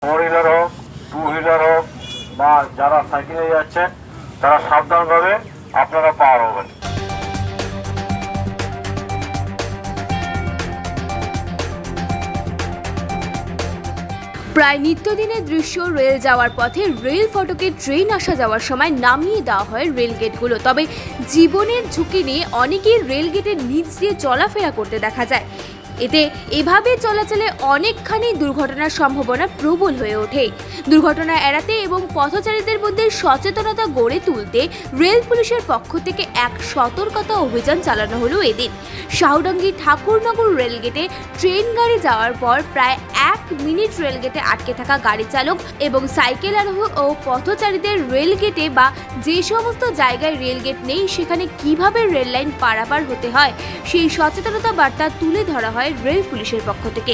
Four wheeler হোক, two wheeler হোক বা যারা সাইকেলে যাচ্ছেন তারা সাবধানভাবে আপনারা পার হবেন। প্রায় নিত্যদিনের দৃশ্য, রেল যাওয়ার পথে রেল ফটকে ট্রেন আসা যাওয়ার সময় নামিয়ে দেওয়া হয় রেল গেটগুলো। তবে জীবনের ঝুঁকি নিয়ে অনেকেই রেল গেটের নিচ দিয়ে চলাফেরা করতে দেখা যায়। এতে এভাবে চলাচলে অনেকখানি দুর্ঘটনার সম্ভাবনা প্রবল হয়ে ওঠে। দুর্ঘটনা এড়াতে এবং পথচারীদের মধ্যে সচেতনতা গড়ে তুলতে রেল পুলিশের পক্ষ থেকে এক সতর্কতা অভিযান চালানো হলো এদিন। শাহডাঙ্গি ঠাকুরনগর রেলগেটে ট্রেন গাড়ি যাওয়ার পর প্রায় 1 মিনিট রেলগেটে আটকে থাকা গাড়ি চালক এবং সাইকেল আরোহী ও পথচারীদের রেলগেটে বা যে সমস্ত জায়গায় রেলগেট নেই সেখানে কিভাবে রেল লাইন পারাপার হতে হয় সেই সচেতনতা বার্তা তুলে ধরা হয় রেল পুলিশের পক্ষ থেকে।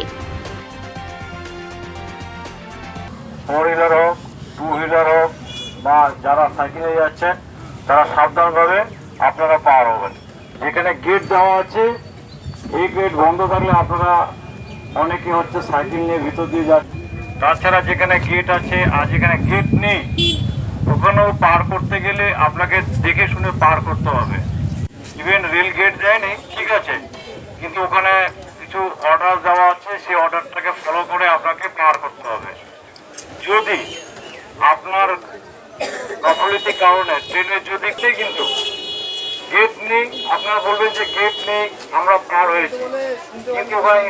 ফোর হুইলার হোক, টু হুইলার হোক বা যারা সাইকেলে যাচ্ছেন তারা সাবধানভাবে আপনারা পার হবেন। যেখানে গেট দেওয়া আছে এই গেট বন্ধ থাকলে আপনারা অনেকে হচ্ছে সাইকেল নিয়ে ভিতর দিয়ে যাচ্ছে। তাছাড়া যেখানে গেট আছে আর যেখানে গেট নেই ওখানেও পার করতে গেলে আপনাকে দেখে শুনে পার করতে হবে। ইভেন রেল গেট দেয়নি ঠিক আছে, কিন্তু ওখানে কিছু অর্ডার দেওয়া আছে, সেই অর্ডারটাকে ফলো করে আপনাকে পার করতে হবে। যদি আপনার গাফিলতির কারণে ট্রেনের যদি কিন্তু গেট নেই, আপনারা বলবেন যে গেট নেই আমরা পার হয়েছি, কিন্তু ওখানে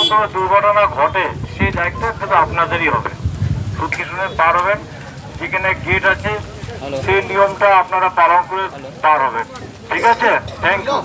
কোনো দুর্ঘটনা ঘটে সেই দায়িত্ব কিন্তু আপনাদেরই হবে। সুখী শুনে পার হবেন, যেখানে গেট আছে সেই নিয়মটা আপনারা পালন করে পার হবেন। ঠিক আছে, থ্যাংক ইউ।